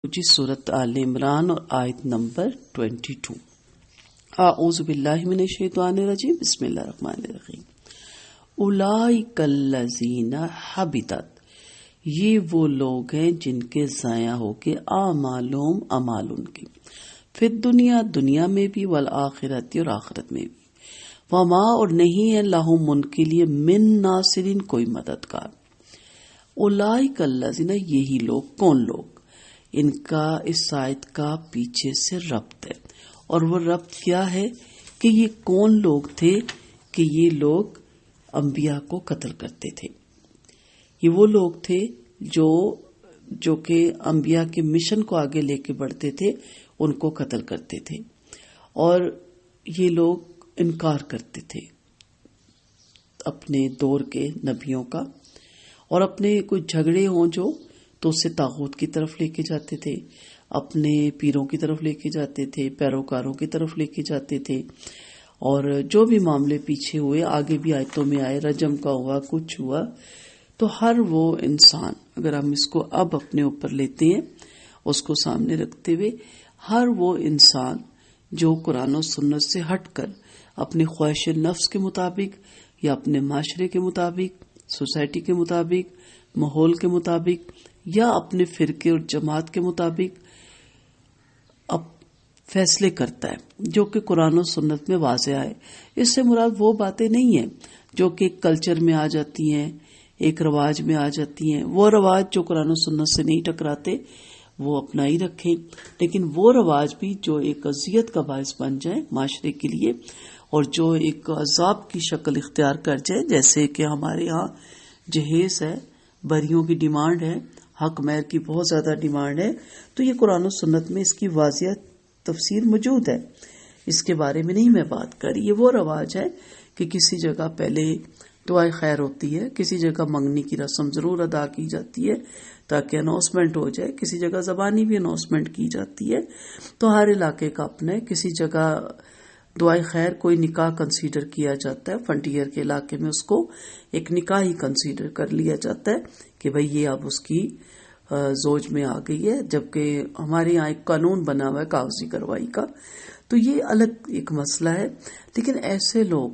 جی سورت آل عمران اور آیت نمبر 22۔ اعوذ باللہ من الشیطان الرجیم، بسم اللہ الرحمن الرحیم۔ اولئک الذین حبطت، یہ وہ لوگ ہیں جن کے ضائع ہو کے اعمالہم، اعمال ان کے، فی الدنیا، دنیا میں بھی، والآخرت، اور آخرت میں بھی، وما، اور نہیں ہے لہم ان کے لیے، من ناصرین، کوئی مددگار۔ اولئک الذین، یہی لوگ، کون لوگ؟ ان کا اس آیت کا پیچھے سے ربط ہے، اور وہ ربط کیا ہے کہ یہ کون لوگ تھے کہ یہ لوگ انبیاء کو قتل کرتے تھے۔ یہ وہ لوگ تھے جو کہ انبیاء کے مشن کو آگے لے کے بڑھتے تھے، ان کو قتل کرتے تھے، اور یہ لوگ انکار کرتے تھے اپنے دور کے نبیوں کا، اور اپنے کوئی جھگڑے ہوں جو تو اسے طاغوت کی طرف لے کے جاتے تھے، اپنے پیروں کی طرف لے کے جاتے تھے، پیروکاروں کی طرف لے کے جاتے تھے، اور جو بھی معاملے پیچھے ہوئے، آگے بھی آیتوں میں آئے، رجم کا ہوا، کچھ ہوا، تو ہر وہ انسان، اگر ہم اس کو اب اپنے اوپر لیتے ہیں، اس کو سامنے رکھتے ہوئے، ہر وہ انسان جو قرآن و سنت سے ہٹ کر اپنے خواہش نفس کے مطابق یا اپنے معاشرے کے مطابق، سوسائٹی کے مطابق، ماحول کے مطابق، یا اپنے فرقے اور جماعت کے مطابق اب فیصلے کرتا ہے جو کہ قرآن و سنت میں واضح ہے۔ اس سے مراد وہ باتیں نہیں ہیں جو کہ ایک کلچر میں آ جاتی ہیں، ایک رواج میں آ جاتی ہیں۔ وہ رواج جو قرآن و سنت سے نہیں ٹکراتے وہ اپنا ہی رکھیں، لیکن وہ رواج بھی جو ایک اذیت کا باعث بن جائے معاشرے کے لیے، اور جو ایک عذاب کی شکل اختیار کر جائے، جیسے کہ ہمارے ہاں جہیز ہے، بریوں کی ڈیمانڈ ہے، حق مہر کی بہت زیادہ ڈیمانڈ ہے، تو یہ قرآن و سنت میں اس کی واضح تفسیر موجود ہے، اس کے بارے میں نہیں میں بات کر رہی۔ یہ وہ رواج ہے کہ کسی جگہ پہلے دعائے خیر ہوتی ہے، کسی جگہ منگنی کی رسم ضرور ادا کی جاتی ہے تاکہ اناؤنسمنٹ ہو جائے، کسی جگہ زبانی بھی اناؤنسمنٹ کی جاتی ہے، تو ہر علاقے کا اپنا ہے۔ کسی جگہ دعائے خیر کوئی نکاح کنسیڈر کیا جاتا ہے، فرنٹیئر کے علاقے میں اس کو ایک نکاح ہی کنسیڈر کر لیا جاتا ہے کہ بھئی یہ اب اس کی زوج میں آ گئی ہے، جبکہ ہمارے یہاں ایک قانون بنا ہوا ہے کاغذی کارروائی کا، تو یہ الگ ایک مسئلہ ہے۔ لیکن ایسے لوگ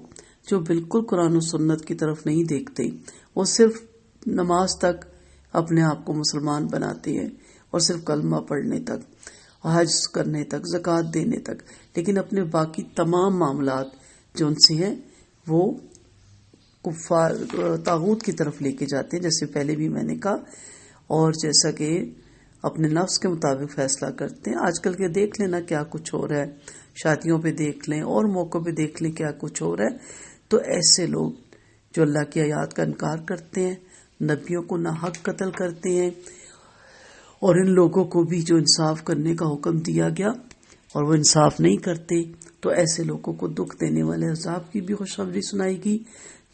جو بالکل قرآن و سنت کی طرف نہیں دیکھتے، وہ صرف نماز تک اپنے آپ کو مسلمان بناتے ہیں، اور صرف کلمہ پڑھنے تک، حج کرنے تک، زکوٰۃ دینے تک، لیکن اپنے باقی تمام معاملات جو ان سے ہیں وہ کفار طاغوت کی طرف لے کے جاتے ہیں، جیسے پہلے بھی میں نے کہا، اور جیسا کہ اپنے نفس کے مطابق فیصلہ کرتے ہیں۔ آج کل کے دیکھ لینا کیا کچھ ہو رہا ہے، شادیوں پہ دیکھ لیں اور موقعوں پہ دیکھ لیں کیا کچھ ہو رہا ہے۔ تو ایسے لوگ جو اللہ کی آیات کا انکار کرتے ہیں، نبیوں کو ناحق قتل کرتے ہیں، اور ان لوگوں کو بھی جو انصاف کرنے کا حکم دیا گیا اور وہ انصاف نہیں کرتے، تو ایسے لوگوں کو دکھ دینے والے عذاب کی بھی خوشخبری سنائی گی۔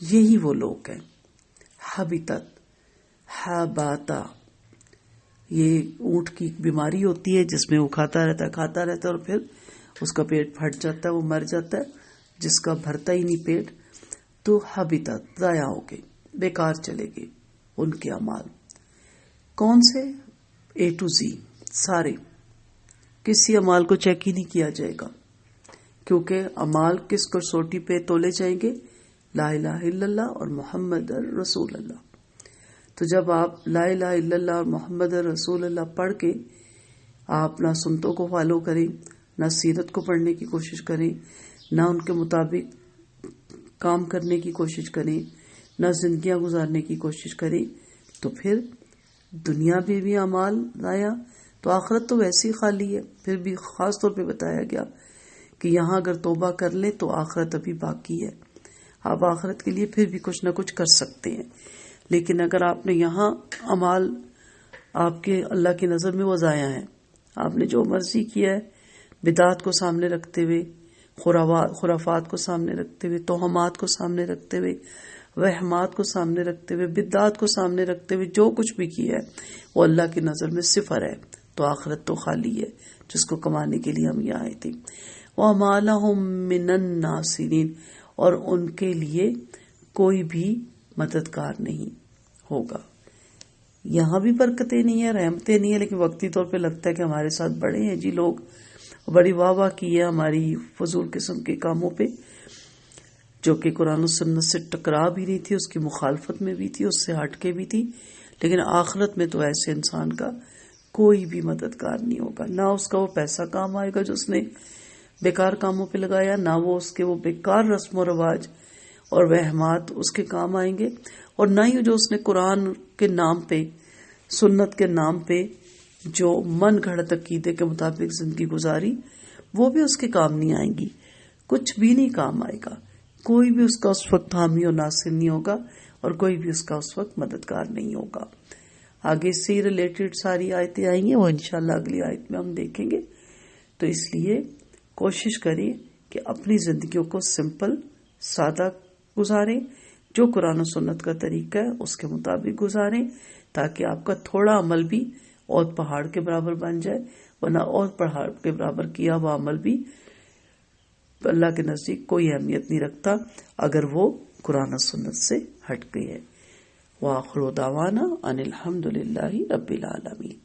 یہی وہ لوگ ہیں۔ حبطت، حباتا، یہ اونٹ کی ایک بیماری ہوتی ہے جس میں وہ کھاتا رہتا ہے، اور پھر اس کا پیٹ پھٹ جاتا ہے، وہ مر جاتا ہے، جس کا بھرتا ہی نہیں پیٹ۔ تو حبطت، ضائع ہو گئے، بیکار چلے گئے ان کے اعمال۔ کون سے؟ A to Z، سارے، کسی اعمال کو چیک ہی نہیں کیا جائے گا، کیونکہ اعمال کس کسوٹی پہ تولے جائیں گے؟ لا الہ الا اللہ اور محمد رسول اللہ۔ تو جب آپ لا الہ الا اللہ اور محمد رسول اللہ پڑھ کے آپ نہ سنتوں کو فالو کریں، نہ سیرت کو پڑھنے کی کوشش کریں، نہ ان کے مطابق کام کرنے کی کوشش کریں، نہ زندگیاں گزارنے کی کوشش کریں، تو پھر دنیا میں بھی اعمال ضائع، تو آخرت تو ویسے ہی خالی ہے۔ پھر بھی خاص طور پہ بتایا گیا کہ یہاں اگر توبہ کر لیں تو آخرت ابھی باقی ہے، آپ آخرت کے لیے پھر بھی کچھ نہ کچھ کر سکتے ہیں۔ لیکن اگر آپ نے یہاں اعمال آپ کے اللہ کی نظر میں وہ ضائع ہیں، آپ نے جو مرضی کیا ہے، بدعات کو سامنے رکھتے ہوئے، خرافات کو سامنے رکھتے ہوئے، توہمات کو سامنے رکھتے ہوئے، وہمات کو سامنے رکھتے ہوئے، بدعات کو سامنے رکھتے ہوئے جو کچھ بھی کیا ہے وہ اللہ کی نظر میں صفر ہے، تو آخرت تو خالی ہے جس کو کمانے کے لیے ہم یہاں آئے تھے۔ وَمَا لَهُم مِّنَ النَّاصِرِينَ، اور ان کے لیے کوئی بھی مددگار نہیں ہوگا۔ یہاں بھی برکتیں نہیں ہیں، رحمتیں نہیں ہیں، لیکن وقتی طور پہ لگتا ہے کہ ہمارے ساتھ بڑے ہیں جی لوگ، بڑی واہ واہ کی ہے ہماری فضول قسم کے کاموں پہ، جو کہ قرآن و سنت سے ٹکرا بھی نہیں تھی، اس کی مخالفت میں بھی تھی، اس سے ہٹ کے بھی تھی. لیکن آخرت میں تو ایسے انسان کا کوئی بھی مددگار نہیں ہوگا، نہ اس کا وہ پیسہ کام آئے گا جو اس نے بیکار کاموں پہ لگایا، نہ وہ اس کے وہ بیکار رسم و رواج اور وہمات اس کے کام آئیں گے، اور نہ ہی جو اس نے قرآن کے نام پہ، سنت کے نام پہ جو من گھڑت عقیدے کے مطابق زندگی گزاری، وہ بھی اس کے کام نہیں آئیں گی، کچھ بھی نہیں کام آئے گا. کوئی بھی اس کا اس وقت حامی و ناصر نہیں ہوگا، اور کوئی بھی اس کا اس وقت مددگار نہیں ہوگا. آگے اس سے ریلیٹڈ ساری آیتیں آئیں گی، وہ انشاءاللہ اگلی آیت میں ہم دیکھیں گے. تو اس لیے کوشش کریں کہ اپنی زندگیوں کو سمپل، سادہ گزاریں، جو قرآن و سنت کا طریقہ ہے اس کے مطابق گزاریں، تاکہ آپ کا تھوڑا عمل بھی اور پہاڑ کے برابر بن جائے، ورنہ اور پہاڑ کے برابر کیا ہوا عمل بھی اللہ کے نزدیک کوئی اہمیت نہیں رکھتا اگر وہ قرآن و سنت سے ہٹ گئی ہے. وآخر دعوانا ان الحمد للہ رب العالمین.